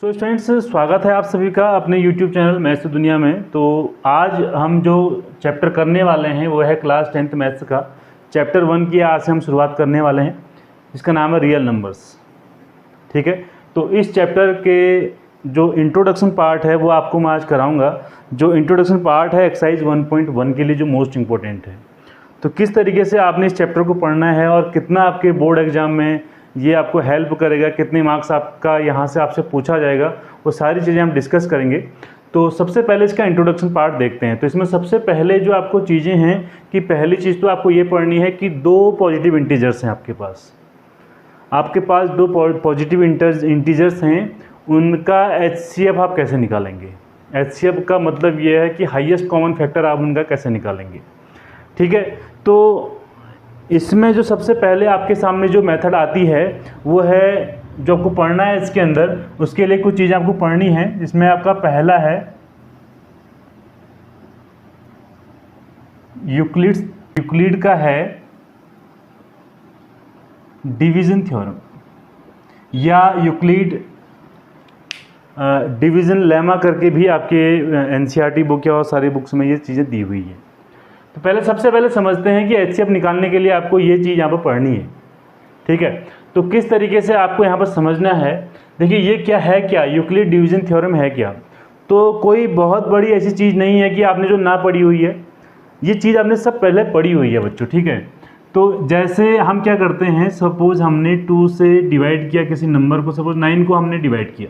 So students, स्वागत है आप सभी का अपने YouTube चैनल मैथ्स दुनिया में। तो आज हम जो चैप्टर करने वाले हैं वो है क्लास 10th मैथ्स का चैप्टर 1 की आज से हम शुरुआत करने वाले हैं, जिसका नाम है रियल नंबर्स। ठीक है, तो इस चैप्टर के जो इंट्रोडक्शन पार्ट है वो आपको मैं आज कराऊंगा। जो इंट्रोडक्शन पार्ट है एक्सरसाइज 1.1 के लिए जो मोस्ट इंपॉर्टेंट है, तो किस तरीके से आपने इस चैप्टर को पढ़ना है और कितना आपके बोर्ड एग्जाम में ये आपको हेल्प करेगा, कितने मार्क्स आपका यहाँ से आपसे पूछा जाएगा, वो सारी चीज़ें हम डिस्कस करेंगे। तो सबसे पहले इसका इंट्रोडक्शन पार्ट देखते हैं। तो इसमें सबसे पहले जो आपको चीज़ें हैं कि पहली चीज़ तो आपको ये पढ़नी है कि दो पॉजिटिव इंटीजर्स हैं आपके पास दो पॉजिटिव इंटीजर्स हैं, उनका HCF आप कैसे निकालेंगे। HCF का मतलब ये है कि हाईएस्ट कॉमन फैक्टर आप उनका कैसे निकालेंगे। ठीक है, तो इसमें जो सबसे पहले आपके सामने जो मेथड आती है वो है, जो आपको पढ़ना है इसके अंदर, उसके लिए कुछ चीज़ें आपको पढ़नी है। जिसमें आपका पहला है यूक्लिड का है डिवीजन थ्योरम, या यूक्लिड डिवीजन लेमा करके भी आपके NCERT बुक या और सारी बुक्स में ये चीज़ें दी हुई है। तो पहले सबसे पहले समझते हैं कि HCF निकालने के लिए आपको ये चीज़ यहाँ पर पढ़नी है। ठीक है, तो किस तरीके से आपको यहाँ पर समझना है। देखिए ये क्या यूक्लिड डिवीजन थ्योरम है क्या। तो कोई बहुत बड़ी ऐसी चीज़ नहीं है कि आपने जो ना पढ़ी हुई है, ये चीज़ आपने सब पहले पढ़ी हुई है बच्चों। ठीक है, तो जैसे हम क्या करते हैं, सपोज हमने 2 से डिवाइड किया किसी नंबर को, सपोज 9 को हमने डिवाइड किया।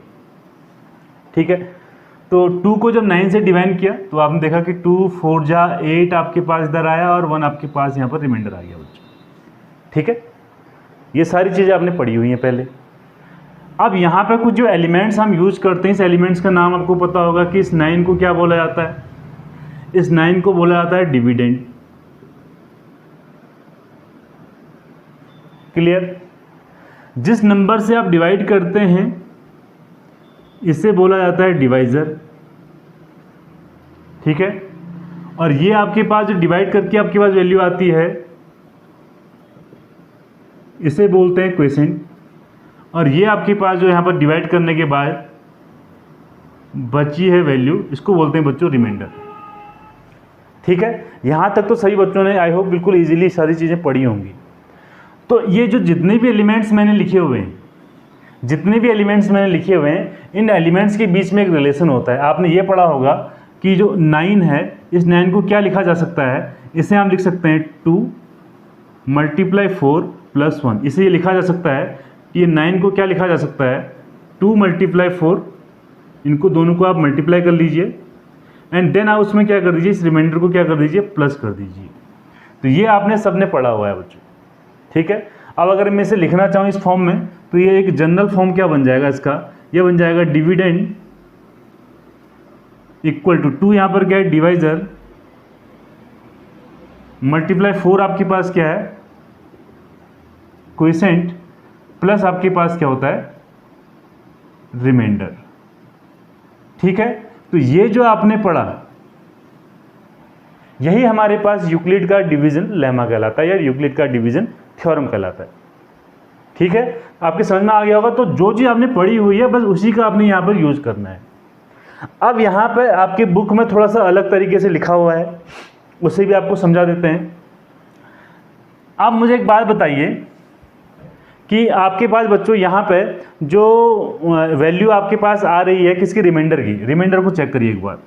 ठीक है, तो 2 को जब 9 से डिवाइड किया तो आपने देखा कि 2 4 जा 8 आपके पास इधर आया और 1 आपके पास यहाँ पर रिमाइंडर आ गया बच्चों। ठीक है, ये सारी चीज़ें आपने पढ़ी हुई हैं पहले। अब यहाँ पे कुछ जो एलिमेंट्स हम यूज करते हैं, इस एलिमेंट्स का नाम आपको पता होगा कि इस 9 को क्या बोला जाता है। इस 9 को बोला जाता है डिविडेंड। क्लियर। जिस नंबर से आप डिवाइड करते हैं इसे बोला जाता है डिवाइज़र। ठीक है, और ये आपके पास जो डिवाइड करके आपके पास वैल्यू आती है इसे बोलते हैं क्वोशिएंट। और ये आपके पास जो यहाँ पर डिवाइड करने के बाद बची है वैल्यू, इसको बोलते हैं बच्चों रिमाइंडर। ठीक है, यहाँ तक तो सही बच्चों ने आई होप बिल्कुल ईजिली सारी चीज़ें पढ़ी होंगी। तो ये जो जितने भी एलिमेंट्स मैंने लिखे हुए हैं, इन एलिमेंट्स के बीच में एक रिलेशन होता है। आपने ये पढ़ा होगा कि जो 9 है, इस 9 को क्या लिखा जा सकता है, इसे हम लिख सकते हैं 2 × 4 + 1। इसे ये लिखा जा सकता है कि ये 9 को क्या लिखा जा सकता है, 2 × 4, इनको दोनों को आप मल्टीप्लाई कर लीजिए एंड देन आप उसमें क्या कर दीजिए, इस रिमाइंडर को क्या कर दीजिए, प्लस कर दीजिए। तो ये आपने सबने पढ़ा हुआ है बच्चों। ठीक है, अब अगर मैं इसे लिखना चाहूँ इस फॉर्म में, तो ये एक जनरल फॉर्म क्या बन जाएगा इसका, ये बन जाएगा डिविडेंड इक्वल टू 2 यहाँ पर क्या है डिवाइजर × 4 आपके पास क्या है क्वोशिएंट, प्लस आपके पास क्या होता है रिमाइंडर। ठीक है, तो ये जो आपने पढ़ा यही हमारे पास यूक्लिड का डिवीजन लेमा कहलाता है या यूक्लिड का डिवीजन थ्योरम कहलाता है। ठीक है, आपके समझ में आ गया होगा। तो जो चीज़ आपने पढ़ी हुई है बस उसी का आपने यहाँ पर यूज़ करना है। अब यहाँ पे आपके बुक में थोड़ा सा अलग तरीके से लिखा हुआ है, उसे भी आपको समझा देते हैं। आप मुझे एक बात बताइए कि आपके पास बच्चों यहाँ पे जो वैल्यू आपके पास आ रही है किसकी, रिमाइंडर की। रिमाइंडर को चेक करिए एक बार,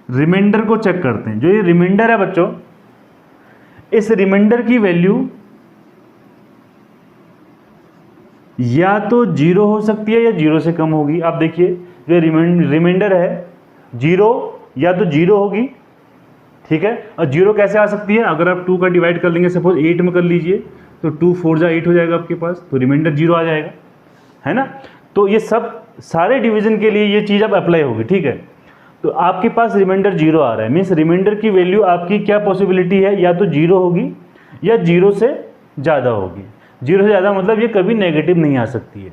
रिमाइंडर को चेक करते हैं। जो ये रिमाइंडर है बच्चों, इस रिमाइंडर की वैल्यू या तो 0 हो सकती है या 0 से कम होगी। आप देखिए जो रिमाइंडर है 0 या तो 0 होगी। ठीक है, और 0 कैसे आ सकती है, अगर आप 2 का डिवाइड कर लेंगे, सपोज 8 में कर लीजिए, तो 2 4 जा 8 हो जाएगा आपके पास, तो रिमाइंडर 0 आ जाएगा, है ना। तो ये सब सारे डिवीजन के लिए ये चीज़ अब अप्लाई होगी। ठीक है, तो आपके पास रिमाइंडर 0 आ रहा है, मीन्स रिमाइंडर की वैल्यू आपकी क्या पॉसिबिलिटी है, या तो 0 होगी या 0 से ज़्यादा होगी। 0 से ज़्यादा मतलब ये कभी नेगेटिव नहीं आ सकती है।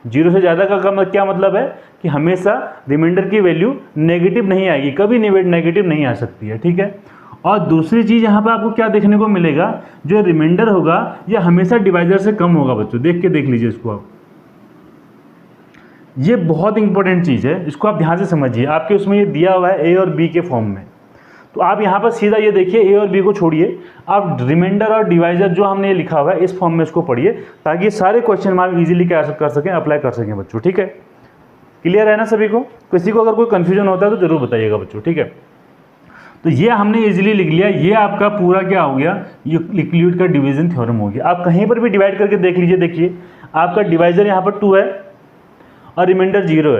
0 से ज़्यादा का क्या मतलब है कि हमेशा रिमाइंडर की वैल्यू नेगेटिव नहीं आएगी, कभी नेगेटिव नहीं आ सकती है। ठीक है, और दूसरी चीज़ यहाँ पे आपको क्या देखने को मिलेगा, जो रिमाइंडर होगा यह हमेशा डिवाइजर से कम होगा बच्चों। देख लीजिए इसको आप, ये बहुत इंपॉर्टेंट चीज़ है, इसको आप ध्यान से समझिए। आपके उसमें ये दिया हुआ है ए और बी के फॉर्म में, तो आप यहाँ पर सीधा ये देखिए ए और बी को छोड़िए, आप रिमाइंडर और डिवाइजर जो हमने ये लिखा हुआ है इस फॉर्म में इसको पढ़िए, ताकि ये सारे क्वेश्चन आप इजीली क्या कर सकें, अप्लाई कर सकें बच्चों। ठीक है, क्लियर है ना सभी को? किसी को अगर कोई कन्फ्यूजन होता है तो जरूर बताइएगा बच्चों। ठीक है, तो ये हमने इजीली लिख लिया। ये आपका पूरा क्या हो गया, यूक्लिड का डिवीजन थ्योरम हो गया। आप कहीं पर भी डिवाइड करके देख लीजिए, देखिए आपका डिवाइजर यहाँ पर 2 है और रिमाइंडर 0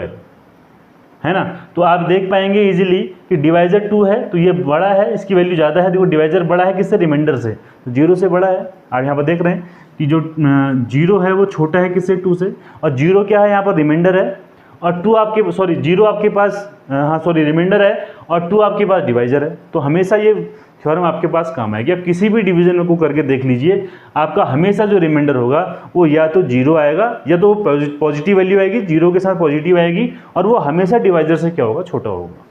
है ना। तो आप देख पाएंगे इजीली कि डिवाइजर 2 है तो ये बड़ा है, इसकी वैल्यू ज़्यादा है। देखो डिवाइजर बड़ा है किससे, रिमाइंडर से, तो 0 से बड़ा है। आप यहाँ पर देख रहे हैं कि जो 0 है वो छोटा है किससे, 2 से, और 0 क्या है यहाँ पर, रिमाइंडर है, और 2 आपके 0 आपके पास रिमाइंडर है और 2 आपके पास डिवाइजर है। तो हमेशा ये थ्योरम आपके पास काम आएगी। आप किसी भी डिवीजन को करके देख लीजिए, आपका हमेशा जो रिमाइंडर होगा वो या तो 0 आएगा या तो पॉजिटिव वैल्यू आएगी, 0 के साथ पॉजिटिव आएगी, और वो हमेशा डिवाइजर से क्या होगा, छोटा होगा।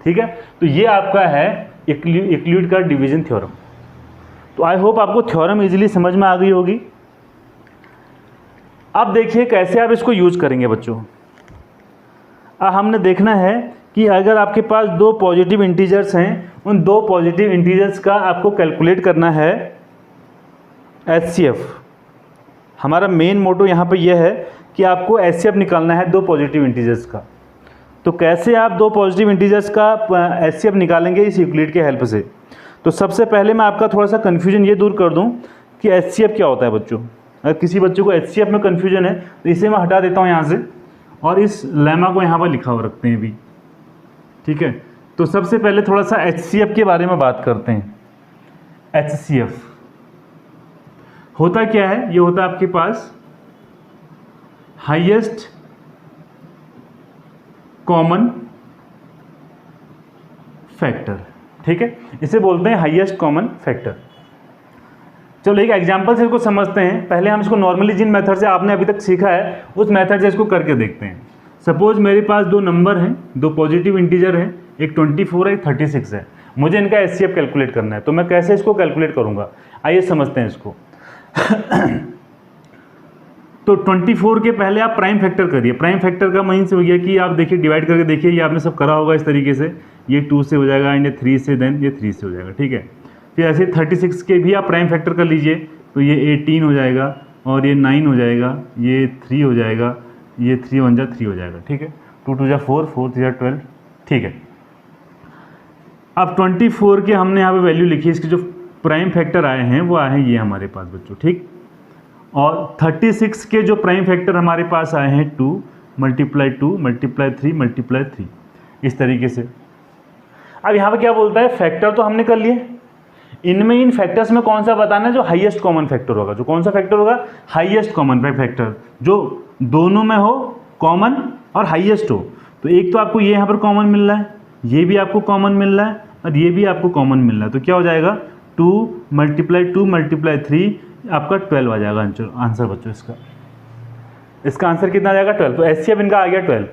ठीक है, तो ये आपका है यूक्लिड का डिवीजन थ्योरम। तो आई होप आपको थ्योरम इजीली समझ में आ गई होगी। अब देखिए कैसे आप इसको यूज करेंगे बच्चों। हमने देखना है कि अगर आपके पास 2 पॉजिटिव इंटीजर्स हैं, उन 2 पॉजिटिव इंटीजर्स का आपको कैलकुलेट करना है HCF। हमारा मेन मोटो यहाँ पे यह है कि आपको HCF निकालना है 2 पॉजिटिव इंटीजर्स का। तो कैसे आप 2 पॉजिटिव इंटीजर्स का HCF निकालेंगे इस यूक्लिड के हेल्प से। तो सबसे पहले मैं आपका थोड़ा सा कन्फ्यूजन ये दूर कर दूँ कि HCF क्या होता है बच्चों। अगर किसी बच्चे को HCF में कन्फ्यूजन है तो इसे मैं हटा देता हूँ यहाँ से, और इस लेमा को यहाँ पर लिखा हुआ रखते हैं अभी। ठीक है, तो सबसे पहले थोड़ा सा HCF के बारे में बात करते हैं। HCF होता क्या है, ये होता है आपके पास हाईएस्ट कॉमन फैक्टर। ठीक है, इसे बोलते हैं हाईएस्ट कॉमन फैक्टर। चलो एक एग्जांपल से इसको समझते हैं। पहले हम इसको नॉर्मली जिन मेथड से आपने अभी तक सीखा है उस मेथड से इसको करके देखते हैं। सपोज मेरे पास 2 नंबर हैं, 2 पॉजिटिव इंटीजर हैं, एक 24 है, एक 36 है। मुझे इनका HCF कैलकुलेट करना है, तो मैं कैसे इसको कैलकुलेट करूंगा, आइए समझते हैं इसको। तो 24 के पहले आप प्राइम फैक्टर करिए। प्राइम फैक्टर का मीन्स हो गया कि आप देखिए डिवाइड करके देखिए, ये आपने सब करा होगा इस तरीके से, ये 2 से हो जाएगा, एंड 3 से, देन ये 3 से हो जाएगा। ठीक है, फिर ऐसे 36 के भी आप प्राइम फैक्टर कर लीजिए, तो ये 18 हो जाएगा, और ये 9 हो जाएगा, ये 3 हो जाएगा, ये 3 1 जा 3 हो जाएगा। ठीक है, 2 2 जा 4, 4 3 जा 12। ठीक है, अब 24 के हमने यहाँ पे वैल्यू लिखी, इसके जो प्राइम फैक्टर आए हैं वो आए हैं ये हमारे पास बच्चों। ठीक, और 36 के जो प्राइम फैक्टर हमारे पास आए हैं 2 × 2 × 3 × 3, इस तरीके से। अब यहाँ पे क्या बोलता है, फैक्टर तो हमने कर लिए, इनमें इन फैक्टर्स में कौन सा बताना है जो हाईएस्ट कॉमन फैक्टर होगा। जो कौन सा फैक्टर होगा, हाईएस्ट कॉमन फैक्टर, जो दोनों में हो, कॉमन और हाईएस्ट हो। तो एक तो आपको ये यहाँ पर कॉमन मिल रहा है, ये भी आपको कॉमन मिल रहा है, और ये भी आपको कॉमन मिल रहा है। तो क्या हो जाएगा, 2 × 2 × 3 आपका 12 आ जाएगा आंसर बच्चों इसका आंसर कितना आ जाएगा, 12। तो HCF इनका आ गया 12।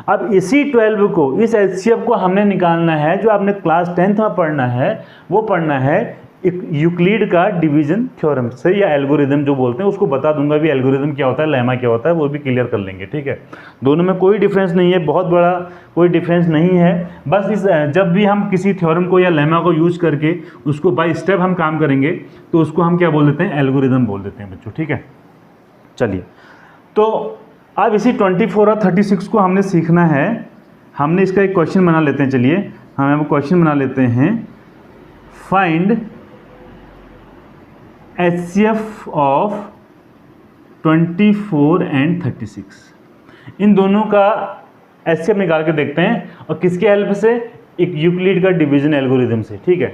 अब इसी 12 को, इस HCF को हमने निकालना है, जो आपने क्लास 10th में पढ़ना है, वो पढ़ना है यूक्लिड का डिवीजन थ्योरम से, या एल्गोरिदम जो बोलते हैं, उसको बता दूंगा भी एल्गोरिदम क्या होता है, लेमा क्या होता है, वो भी क्लियर कर लेंगे। ठीक है, दोनों में कोई डिफरेंस नहीं है, बहुत बड़ा कोई डिफरेंस नहीं है। बस इस जब भी हम किसी थ्योरम को या लेमा को यूज करके उसको बाय स्टेप हम काम करेंगे तो उसको हम क्या बोल देते हैं, एल्गोरिदम बोल देते हैं बच्चों। ठीक है, चलिए, तो अब इसी 24 और 36 को हमने सीखना है। हमने इसका एक क्वेश्चन बना लेते हैं। चलिए हम क्वेश्चन बना लेते हैं, फाइंड HCF ऑफ 24 एंड 36। इन दोनों का HCF निकाल के देखते हैं, और किसके हेल्प से, एक यूक्लिड का डिवीजन एल्गोरिदम से। ठीक है,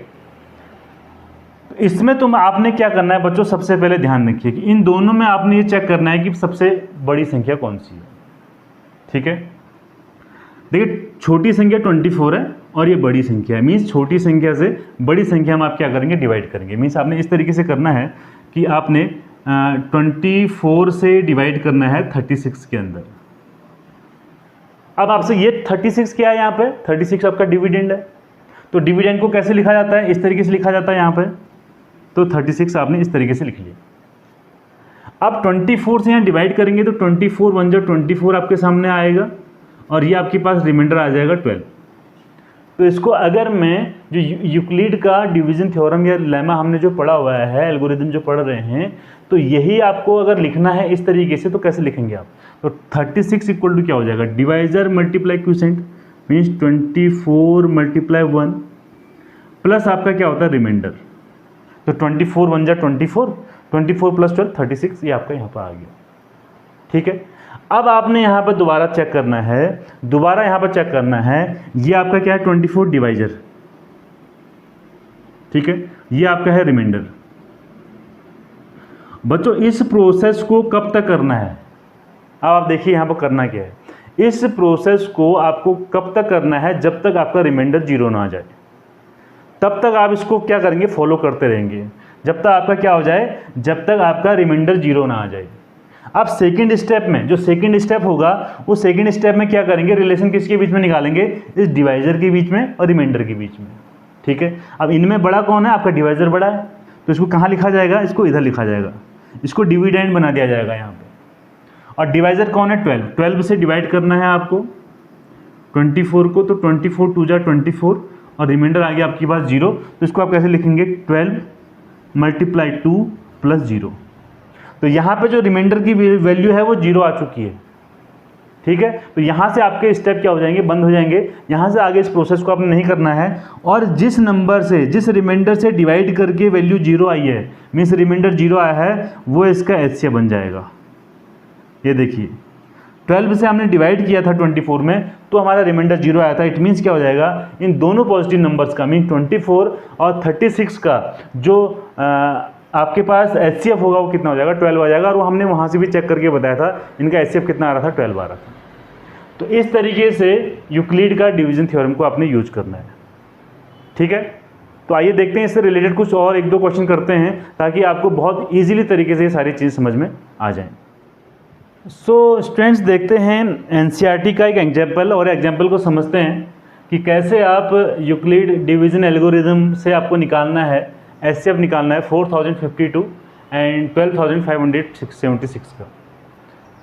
तो इसमें आपने क्या करना है बच्चों, सबसे पहले ध्यान रखिए कि इन दोनों में आपने ये चेक करना है कि सबसे बड़ी संख्या कौन सी है। ठीक है, देखिए छोटी संख्या 24 है और ये बड़ी संख्या है, मीन्स छोटी संख्या से बड़ी संख्या में आप क्या करेंगे, डिवाइड करेंगे। मीन्स आपने इस तरीके से करना है कि आपने 24 से डिवाइड करना है 36 के अंदर। अब आपसे ये 36 क्या है, यहाँ पे 36 आपका डिविडेंड है। तो डिविडेंड को कैसे लिखा जाता है, इस तरीके से लिखा जाता है यहाँ पे। तो 36 आपने इस तरीके से लिख लिया। अब 24 से यहाँ डिवाइड करेंगे तो 24 1 जो 24 आपके सामने आएगा और ये आपके पास रिमाइंडर आ जाएगा 12। तो इसको अगर मैं जो यूक्लिड का डिवीजन थ्योरम या लेमा हमने जो पढ़ा हुआ है, एल्गोरिथम जो पढ़ रहे हैं, तो यही आपको अगर लिखना है इस तरीके से तो कैसे लिखेंगे आप? तो 36 इक्वल टू क्या हो जाएगा? Divisor multiply quotient means 24 multiply 1 plus आपका क्या होता है रिमाइंडर। तो 24 1 जा 24 प्लस 12 36, ये आपका यहाँ पर आ गया। ठीक है, अब आपने यहाँ पर दोबारा चेक करना है, ये आपका क्या है 24 डिवाइजर, ठीक है, ये आपका है रिमाइंडर। बच्चों इस प्रोसेस को कब तक करना है? अब आप देखिए यहाँ पर करना क्या है, इस प्रोसेस को आपको कब तक करना है? जब तक आपका रिमाइंडर 0 ना आ जाए, तब तक आप इसको क्या करेंगे? फॉलो करते रहेंगे, जब तक आपका क्या हो जाए? जब तक आपका रिमाइंडर 0 ना आ जाए। अब सेकंड स्टेप में, जो सेकंड स्टेप होगा, उस सेकंड स्टेप में क्या करेंगे? रिलेशन किसके बीच में निकालेंगे? इस डिवाइजर के बीच में और रिमाइंडर के बीच में। ठीक है, अब इनमें बड़ा कौन है? आपका डिवाइजर बड़ा है, तो इसको कहाँ लिखा जाएगा? इसको इधर लिखा जाएगा, इसको डिविडेंड बना दिया जाएगा यहाँ पे। और डिवाइजर कौन है? 12 से डिवाइड करना है आपको 24 को, तो 24 2 जा 24 और रिमाइंडर आ गया आपके पास 0। तो इसको आप कैसे लिखेंगे? 12 मल्टीप्लाई 2 प्लस 0। तो यहाँ पे जो रिमाइंडर की वैल्यू है वो 0 आ चुकी है। ठीक है, तो यहाँ से आपके स्टेप क्या हो जाएंगे? बंद हो जाएंगे। यहाँ से आगे इस प्रोसेस को आपने नहीं करना है। और जिस नंबर से, जिस रिमाइंडर से डिवाइड करके वैल्यू 0 आई है, मीन्स रिमाइंडर 0 आया है, वो इसका एचसीएफ बन जाएगा। ये देखिए 12 से हमने डिवाइड किया था 24 में, तो हमारा रिमाइंडर 0 आया था। इट मीन्स क्या हो जाएगा? इन दोनों पॉजिटिव नंबर्स का, मीन 24 और 36 का जो आपके पास एचसीएफ होगा वो कितना हो जाएगा? 12 आ जाएगा। और वो हमने वहाँ से भी चेक करके बताया था, इनका एचसीएफ कितना आ रहा था? 12 आ रहा था। तो इस तरीके से यूक्लिड का डिवीजन थ्योरम को आपने यूज करना है। ठीक है, तो आइए देखते हैं इससे रिलेटेड कुछ और 1-2 क्वेश्चन करते हैं, ताकि आपको बहुत ईजिली तरीके से ये सारी चीज़ समझ में आ जाएँ। सो स्टूडेंट्स, देखते हैं एनसीईआरटी का एक एग्जाम्पल, और एग्जाम्पल को समझते हैं कि कैसे आप यूक्लिड डिवीजन एल्गोरिथम से आपको निकालना है, एचसीएफ निकालना है 4052 एंड 12576 का।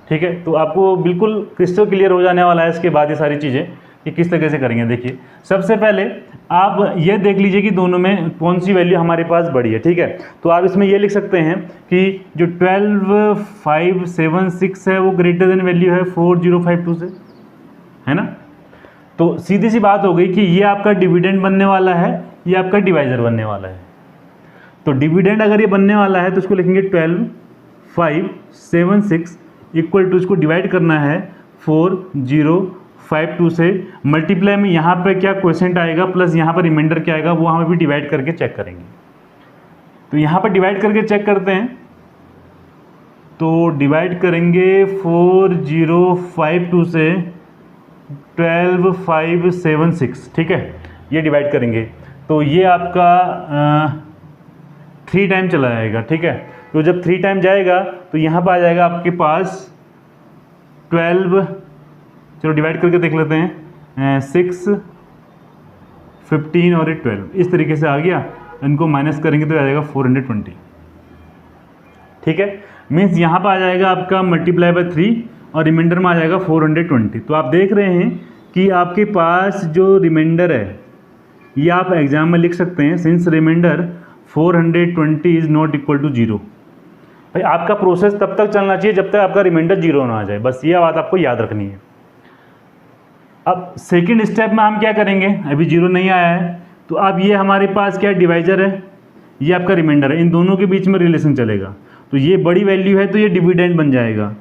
ठीक है, तो आपको बिल्कुल क्रिस्टल क्लियर हो जाने वाला है इसके बाद ये सारी चीज़ें कि किस तरीके से करेंगे। देखिए, सबसे पहले आप ये देख लीजिए कि दोनों में कौन सी वैल्यू हमारे पास बड़ी है। ठीक है, तो आप इसमें ये लिख सकते हैं कि जो 12576 है वो ग्रेटर देन वैल्यू है 4052 से, है ना। तो सीधी सी बात हो गई कि ये आपका डिविडेंड बनने वाला है, ये आपका डिवाइजर बनने वाला है। तो डिविडेंड अगर ये बनने वाला है तो इसको लिखेंगे 12576 इक्वल टू, इसको डिवाइड करना है 4052 से, मल्टीप्लाई में यहाँ पे क्या क्वोशिएंट आएगा प्लस यहाँ पर रिमाइंडर क्या आएगा वो हमें भी डिवाइड करके चेक करेंगे। तो यहाँ पर डिवाइड करके चेक करते हैं, तो डिवाइड करेंगे 4052 से 12576। ठीक है, ये डिवाइड करेंगे तो ये आपका 3 टाइम चला जाएगा। ठीक है, तो जब 3 टाइम जाएगा तो यहाँ पर आ जाएगा आपके पास 12, चलो डिवाइड करके देख लेते हैं, 6 15 और 12, इस तरीके से आ गया। इनको माइनस करेंगे तो आ जाएगा 420। ठीक है, मीन्स यहाँ पर आ जाएगा आपका मल्टीप्लाई बाय 3 और रिमाइंडर में आ जाएगा 420। तो आप देख रहे हैं कि आपके पास जो रिमाइंडर है ये आप एग्जाम में लिख सकते हैं, since remainder 420 is not equal to 0। भाई आपका प्रोसेस तब तक चलना चाहिए जब तक आपका रिमाइंडर 0 ना आ जाए, बस ये बात आपको याद रखनी है। अब सेकंड स्टेप में हम क्या करेंगे? अभी 0 नहीं आया है, तो अब ये हमारे पास क्या डिवाइजर है, ये आपका रिमाइंडर है, इन दोनों के बीच में रिलेशन चलेगा। तो ये बड़ी वैल्यू है तो ये डिविडेंड बन जाएगा,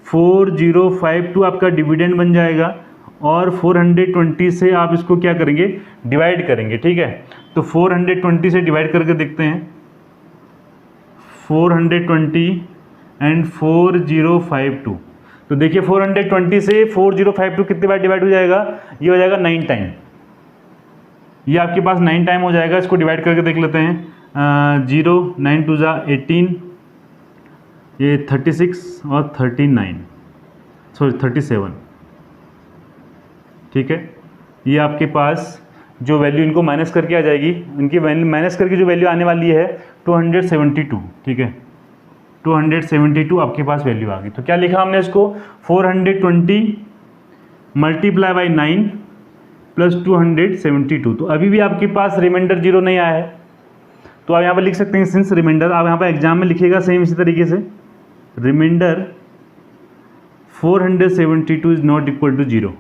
4052 आपका डिविडेंड बन जाएगा। और 420 से आप इसको क्या करेंगे? डिवाइड करेंगे। ठीक है, तो 420 से डिवाइड करके देखते हैं, 420 एंड 4052। तो देखिए 420 से 4052 कितने बार डिवाइड हो जाएगा? ये हो जाएगा 9 टाइम, ये आपके पास 9 टाइम हो जाएगा। इसको डिवाइड करके देख लेते हैं, 0 9 2 जा 18, ये 36 और 37। ठीक है, ये आपके पास जो वैल्यू इनको माइनस करके आ जाएगी, इनकी वैल्यू माइनस करके जो वैल्यू आने वाली है 272। ठीक है, 272 आपके पास वैल्यू आ गई। तो क्या लिखा हमने इसको, 420 मल्टीप्लाई बाई 9 प्लस 272। तो अभी भी आपके पास रिमाइंडर 0 नहीं आया है, तो आप यहाँ पर लिख सकते हैं सिंस रिमाइंडर, आप यहाँ पर एग्जाम में लिखिएगा सेम इसी तरीके से, remainder 472 is not equal to 0।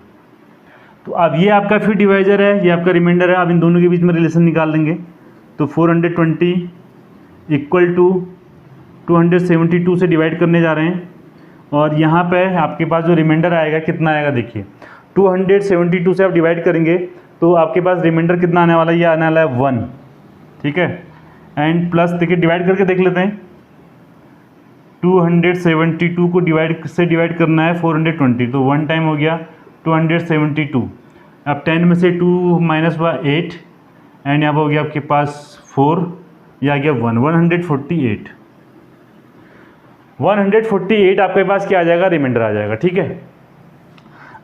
तो अब ये आपका फिर डिवाइजर है, ये आपका रिमाइंडर है, आप इन दोनों के बीच में रिलेशन निकाल लेंगे। तो 420 इक्वल टू 272 से डिवाइड करने जा रहे हैं, और यहाँ पे आपके पास जो रिमाइंडर आएगा कितना आएगा देखिए, 272 से आप डिवाइड करेंगे तो आपके पास रिमाइंडर कितना आने वाला है, ये आने वाला है 1, ठीक है। एंड प्लस देखिए डिवाइड करके देख लेते हैं, 272 को डिवाइड करना है 420, तो 1 टाइम हो गया 272। अब 10 में से 2 माइनस हुआ 8, एंड यहाँ पर हो गया आपके पास 4, यह आ गया 148। 148 आपके पास क्या आ जाएगा, रिमाइंडर आ जाएगा, ठीक है।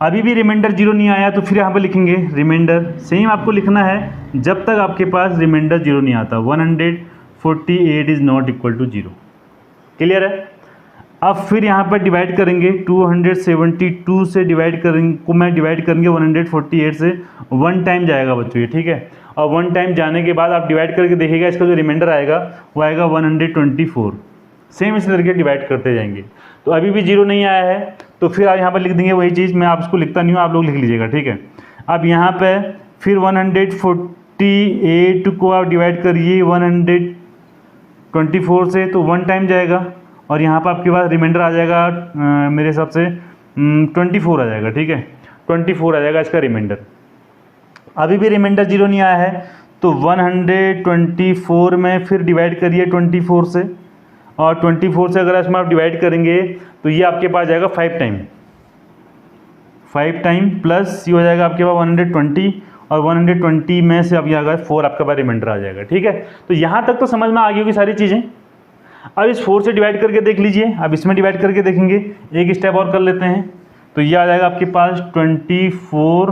अभी भी रिमाइंडर 0 नहीं आया, तो फिर यहाँ पर लिखेंगे रिमाइंडर, सेम आपको लिखना है जब तक आपके पास रिमाइंडर 0 नहीं आता। 148 is not equal to 0। Clear है। अब फिर यहाँ पर डिवाइड करेंगे, 272 से डिवाइड करेंगे 148 से, 1 टाइम जाएगा बच्चों ये, ठीक है। और 1 टाइम जाने के बाद आप डिवाइड करके देखिएगा, इसका जो रिमाइंडर आएगा वो आएगा 124। सेम इसी तरीके डिवाइड करते जाएंगे। तो अभी भी 0 नहीं आया है, तो फिर आप यहाँ पर लिख देंगे वही चीज़, मैं आप उसको लिखता नहीं हूँ, आप लोग लिख लीजिएगा, ठीक है। अब यहाँ पे फिर 148 को आप डिवाइड करिए 124 से, तो 1 टाइम जाएगा, और यहाँ पर आपके पास रिमाइंडर आ जाएगा मेरे हिसाब से 24 आ जाएगा, ठीक है। 24 आ जाएगा इसका रिमाइंडर। अभी भी रिमाइंडर 0 नहीं आया है, तो 124 में फिर डिवाइड करिए 24 से, और 24 से अगर इसमें आप डिवाइड करेंगे तो ये आपके पास जाएगा 5 टाइम प्लस ये हो जाएगा आपके पास 120, और 120 में से अब ये आएगा 4 आपके पास रिमाइंडर आ जाएगा, ठीक है। तो यहाँ तक तो समझ में आ गई होगी सारी चीज़ें। अब इस 4 से डिवाइड करके देख लीजिए, अब इसमें डिवाइड करके देखेंगे, एक स्टेप और कर लेते हैं। तो ये आ जाएगा आपके पास 24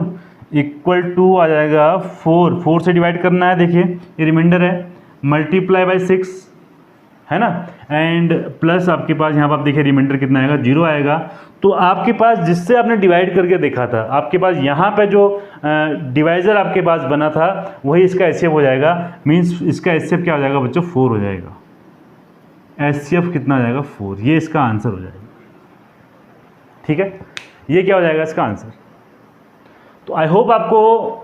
इक्वल टू आ जाएगा 4 से डिवाइड करना है, देखिए ये रिमाइंडर है, मल्टीप्लाई बाई 6 है ना, एंड प्लस आपके पास यहाँ पर आप देखिए रिमाइंडर कितना आएगा, 0 आएगा। तो आपके पास जिससे आपने डिवाइड करके देखा था, आपके पास यहाँ पे जो डिवाइज़र आपके पास बना था वही इसका एचसीएफ हो जाएगा। मीन्स इसका एचसीएफ क्या हो जाएगा बच्चों, 4 हो जाएगा। एचसीएफ कितना आ जाएगा, 4। ये इसका आंसर हो जाएगा, ठीक है। ये क्या हो जाएगा इसका आंसर। तो आई होप आपको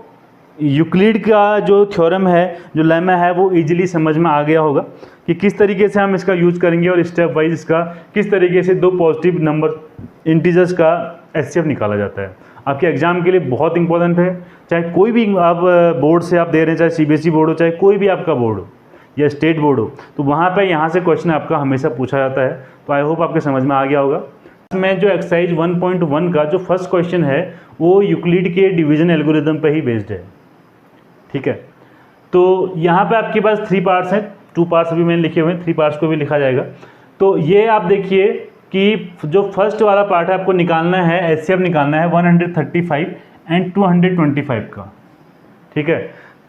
यूक्लिड का जो थ्योरम है, जो लेमा है, वो इजीली समझ में आ गया होगा कि किस तरीके से हम इसका यूज करेंगे, और स्टेप वाइज इसका किस तरीके से 2 पॉजिटिव नंबर इंटीजर्स का एचसीएफ निकाला जाता है। आपके एग्जाम के लिए बहुत इंपॉर्टेंट है, चाहे कोई भी आप बोर्ड से आप दे रहे हैं, चाहे सीबीएसई बोर्ड हो, चाहे कोई भी आपका बोर्ड हो या स्टेट बोर्ड हो, तो वहाँ पे यहाँ से क्वेश्चन आपका हमेशा पूछा जाता है। तो आई होप आपके समझ में आ गया होगा। इसमें जो एक्सरसाइज 1.1 का जो फर्स्ट क्वेश्चन है वो यूक्लिड के डिवीजन एल्गोरिदम पे ही बेस्ड है, ठीक है। तो यहाँ पे आपके पास 3 पार्ट्स हैं, 2 पार्ट्स भी मैंने लिखे हुए हैं, 3 पार्ट्स को भी लिखा जाएगा। तो ये आप देखिए कि जो फर्स्ट वाला पार्ट है आपको निकालना है, एचसीएफ निकालना है 135 एंड 225 का, ठीक है।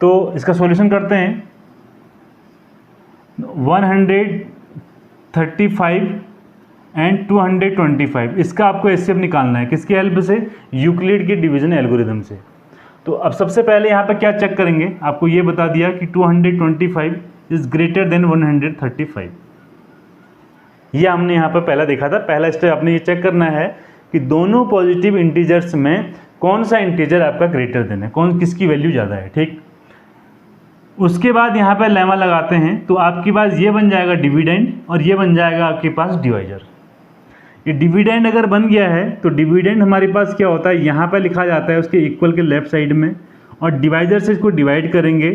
तो इसका सॉल्यूशन करते हैं। 135 एंड 225 इसका आपको एचसीएफ निकालना है, किसकी हेल्प से, यूक्लिड के डिवीजन एल्गोरिदम से। तो अब सबसे पहले यहाँ पे क्या चेक करेंगे, आपको ये बता दिया कि 225 इज ग्रेटर देन 135। ये हमने यहाँ पर पहला देखा था। पहला स्टेप आपने ये चेक करना है कि दोनों पॉजिटिव इंटीजर्स में कौन सा इंटीजर आपका ग्रेटर देन है, किसकी वैल्यू ज़्यादा है, ठीक। उसके बाद यहाँ पर लेमा लगाते हैं, तो आपके पास ये बन जाएगा डिविडेंड, और ये बन जाएगा आपके पास डिवाइजर। ये डिविडेंड अगर बन गया है तो डिविडेंड हमारे पास क्या होता है, यहाँ पर लिखा जाता है उसके इक्वल के लेफ्ट साइड में, और डिवाइजर से इसको डिवाइड करेंगे।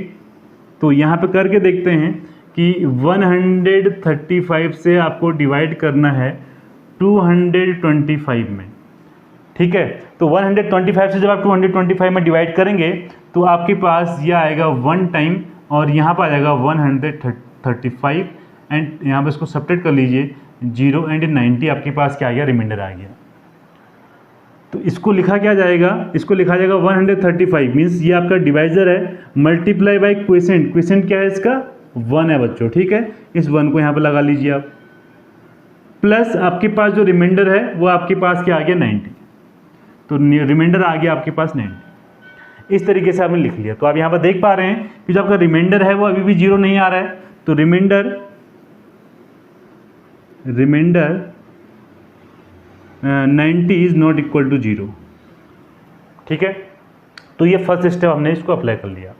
तो यहाँ पे करके देखते हैं कि 135 से आपको डिवाइड करना है 225 में, ठीक है। तो 125 से जब आप 225 में डिवाइड करेंगे तो आपके पास ये आएगा 1 टाइम, और यहाँ पर आ जाएगा 135, एंड यहाँ पर इसको सब्ट्रैक्ट कर लीजिए, 0 एंड 90 आपके पास क्या आ गया, रिमाइंडर आ गया। तो इसको लिखा क्या जाएगा, इसको लिखा जाएगा 135 मीन्स ये आपका डिवाइजर है, मल्टीप्लाई बाई क्वेसेंट। क्वेसेंट क्या है इसका, 1 है बच्चों, ठीक है। इस 1 को यहाँ पर लगा लीजिए आप, प्लस आपके पास जो रिमाइंडर है वो आपके पास क्या आ गया 90, तो रिमाइंडर आ गया आपके पास 90। इस तरीके से आपने लिख लिया। तो आप यहाँ पर देख पा रहे हैं कि जो आपका रिमाइंडर है वो अभी भी 0 नहीं आ रहा है, तो remainder 90 is not equal to 0। ठीक है, तो ये फर्स्ट स्टेप हमने इसको अप्लाई कर लिया।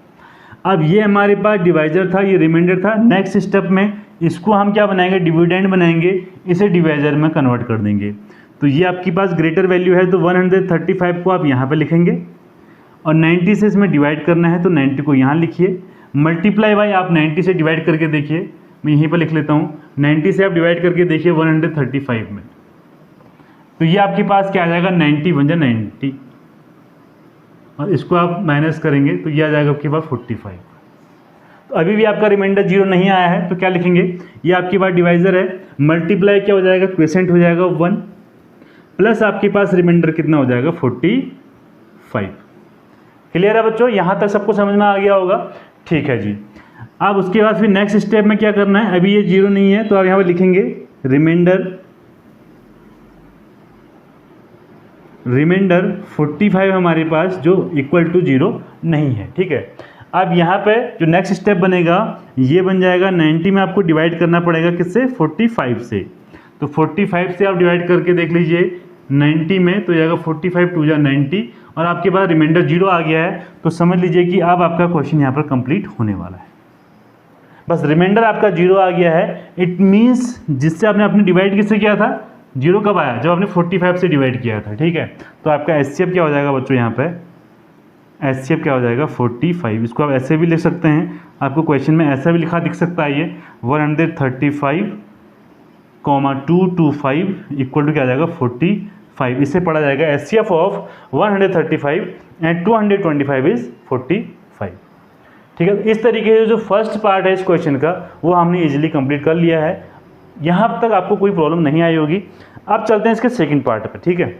अब ये हमारे पास डिवाइजर था, ये रिमाइंडर था। नेक्स्ट स्टेप में इसको हम क्या बनाएंगे, डिविडेंड बनाएंगे, इसे डिवाइजर में कन्वर्ट कर देंगे। तो ये आपके पास ग्रेटर वैल्यू है तो 135 को आप यहाँ पे लिखेंगे और 90 से इसमें डिवाइड करना है तो 90 को यहाँ लिखिए, मल्टीप्लाई बाय आप 90 से डिवाइड करके देखिए, मैं यहीं पर लिख लेता हूँ, 90 से आप डिवाइड करके देखिए 135 में, तो ये आपके पास क्या आ जाएगा 90 बन जाए 90 और इसको आप माइनस करेंगे तो ये आ जाएगा आपके पास 45। तो अभी भी आपका रिमाइंडर 0 नहीं आया है तो क्या लिखेंगे, ये आपके पास डिवाइजर है, मल्टीप्लाई क्या हो जाएगा, क्वेसेंट हो जाएगा 1 प्लस आपके पास रिमाइंडर कितना हो जाएगा 45। क्लियर है बच्चों, यहाँ तक सबको समझ में आ गया होगा। ठीक है जी। अब उसके बाद फिर नेक्स्ट स्टेप में क्या करना है, अभी ये 0 नहीं है तो आप यहाँ पर लिखेंगे रिमाइंडर 45 हमारे पास जो इक्वल टू 0 नहीं है। ठीक है, अब यहाँ पे जो नेक्स्ट स्टेप बनेगा ये बन जाएगा 90 में आपको डिवाइड करना पड़ेगा, किससे, 45 से। तो 45 से आप डिवाइड करके देख लीजिए 90 में, तो जाएगा 45 2 जा 90 और आपके पास रिमाइंडर 0 आ गया है। तो समझ लीजिए कि अब आपका क्वेश्चन यहाँ पर कंप्लीट होने वाला है। बस रिमाइंडर आपका 0 आ गया है, इट मीन्स जिससे आपने अपने डिवाइड किससे किया था, 0 कब आया, जब आपने 45 से डिवाइड किया था। ठीक है, तो आपका एचसीएफ क्या हो जाएगा बच्चों, यहाँ पे एचसीएफ क्या हो जाएगा 45। इसको आप ऐसे भी लिख सकते हैं, आपको क्वेश्चन में ऐसा भी लिखा दिख सकता है, ये 135,225 इक्वल टू क्या आ जाएगा 45। इससे पढ़ा जाएगा एचसीएफ ऑफ 135 एंड 225 इज 45। ठीक है, इस तरीके से जो फर्स्ट पार्ट है इस क्वेश्चन का वो हमने इजीली कंप्लीट कर लिया है। यहाँ तक आपको कोई प्रॉब्लम नहीं आई होगी। अब चलते हैं इसके सेकंड पार्ट पे। ठीक है,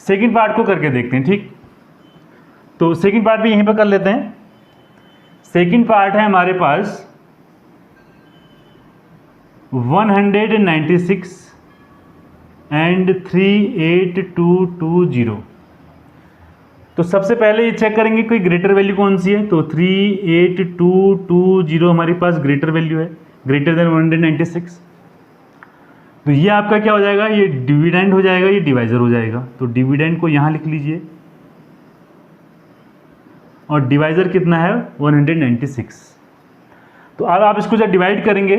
सेकंड पार्ट को करके देखते हैं। ठीक, तो सेकंड पार्ट भी यहीं पर कर लेते हैं। सेकंड पार्ट है हमारे पास 196 एंड 38220। तो सबसे पहले ये चेक करेंगे कोई ग्रेटर वैल्यू कौन सी है, तो 38220 हमारे पास ग्रेटर वैल्यू है, ग्रेटर देन 196। तो ये आपका क्या हो जाएगा, ये डिविडेंड हो जाएगा, ये डिवाइजर हो जाएगा। तो डिविडेंड को यहाँ लिख लीजिए और डिवाइजर कितना है 196। तो अब आप इसको जब डिवाइड करेंगे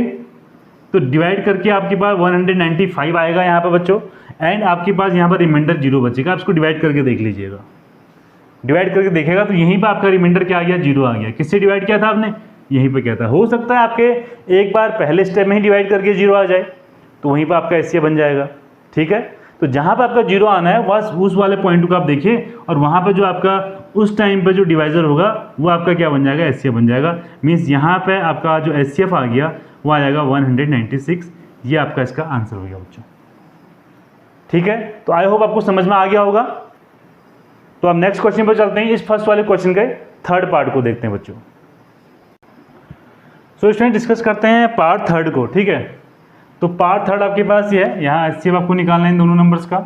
तो डिवाइड करके आपके पास 195 आएगा यहाँ पर बच्चों, एंड आपके पास यहाँ पर रिमाइंडर 0 बचेगा। आप इसको डिवाइड करके देख लीजिएगा, डिवाइड करके देखेगा तो यहीं पर आपका रिमाइंडर क्या आ गया, 0 आ गया। किससे डिवाइड किया था आपने, यहीं पे क्या था। हो सकता है आपके एक बार पहले स्टेप में ही डिवाइड करके 0 आ जाए, तो वहीं पर आपका एचसीएफ बन जाएगा। ठीक है, तो जहाँ पर आपका 0 आना है बस उस वाले पॉइंट को आप देखिए और वहाँ पे जो आपका उस टाइम पे जो डिवाइजर होगा वो आपका क्या बन जाएगा, एचसीएफ बन जाएगा। मीन्स यहाँ पे आपका जो एचसीएफ आ गया वो आ जाएगा 196। ये आपका इसका आंसर हो गया बच्चों। ठीक है, तो आई होप आपको समझ में आ गया होगा। तो अब नेक्स्ट क्वेश्चन पर चलते हैं। इस फर्स्ट वाले क्वेश्चन के थर्ड पार्ट को देखते हैं बच्चों। सो स्टूडेंट डिस्कस करते हैं पार्ट थर्ड को। ठीक है, तो पार्ट थर्ड आपके पास ये है, यहाँ एचसीएफ आपको निकालना है इन दोनों नंबर्स का।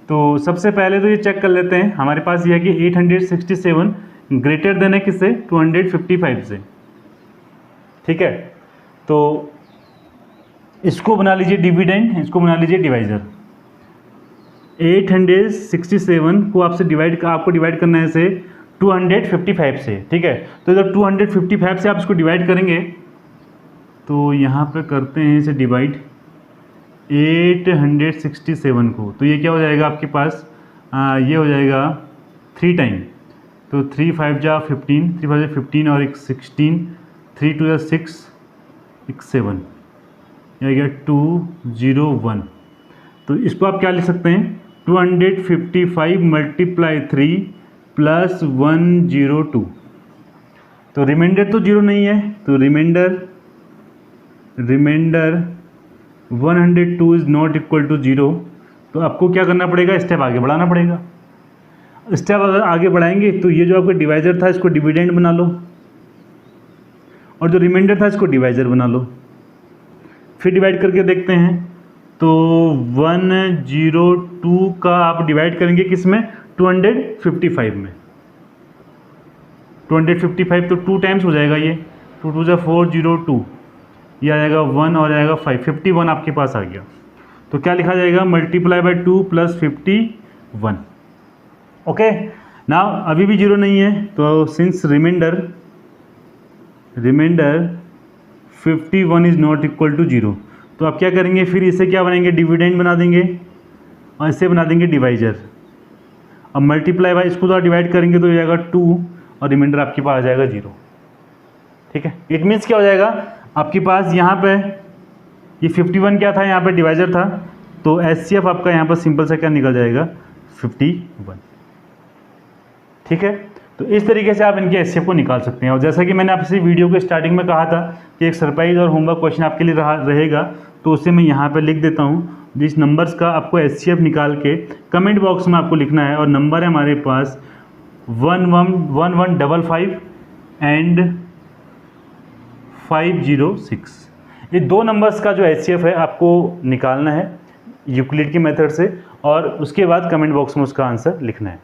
तो सबसे पहले तो ये चेक कर लेते हैं, हमारे पास ये है कि 867 ग्रेटर देन है किससे, 255 से। ठीक है, तो इसको बना लीजिए डिविडेंड, इसको बना लीजिए डिवाइजर। 867 को आपको डिवाइड करना है से 255 से। ठीक है, तो इधर 255 से आप इसको डिवाइड करेंगे तो यहाँ पे करते हैं इसे डिवाइड 867 को, तो ये क्या हो जाएगा आपके पास, ये हो जाएगा 3 टाइम। तो 3 5 जा 15, 3 5 जा 15 और एक 16, 3 2 जा 6, एक 7, यह गया 201। तो इसको आप क्या लिख सकते हैं, 255 मल्टीप्लाई 3 प्लस 102। तो रिमाइंडर तो 0 नहीं है, तो remainder 102 is not equal to 0। तो आपको क्या करना पड़ेगा, स्टेप आगे बढ़ाना पड़ेगा। स्टेप अगर आगे बढ़ाएंगे तो ये जो आपका डिवाइजर था इसको डिविडेंड बना लो और जो रिमाइंडर था इसको डिवाइजर बना लो। फिर डिवाइड करके देखते हैं तो 102 का आप डिवाइड करेंगे किस में, 255 में। 255 तो 2 टाइम्स हो जाएगा ये, 2 2 = 402, ये आ जाएगा 1 और आएगा 5, 51 आपके पास आ गया। तो क्या लिखा जाएगा, मल्टीप्लाई बाय 2 + 51। ओके, नाउ अभी भी 0 नहीं है, तो since remainder 51 is not equal to 0, तो आप क्या करेंगे, फिर इसे क्या बनाएंगे, डिविडेंड बना देंगे और इसे बना देंगे डिवाइजर। अब मल्टीप्लाई बाय, इसको तो डिवाइड करेंगे तो ये आएगा 2 और रिमाइंडर आपके पास आ जाएगा 0। ठीक है, इट मीन्स क्या हो जाएगा आपके पास, यहाँ पे ये 51 क्या था, यहाँ पे डिवाइजर था, तो HCF आपका यहाँ पर सिंपल सा क्या निकल जाएगा, 51। ठीक है, तो इस तरीके से आप इनके HCF को निकाल सकते हैं। और जैसा कि मैंने आपसे वीडियो के स्टार्टिंग में कहा था कि एक सरप्राइज और होमवर्क क्वेश्चन आपके लिए रहेगा, तो उसे मैं यहाँ पर लिख देता हूँ। जिस नंबर्स का आपको HCF निकाल के कमेंट बॉक्स में आपको लिखना है, और नंबर है हमारे पास 1155 एंड 506। ये 2 नंबर्स का जो HCF है आपको निकालना है यूक्लिड की मेथड से, और उसके बाद कमेंट बॉक्स में उसका आंसर लिखना है।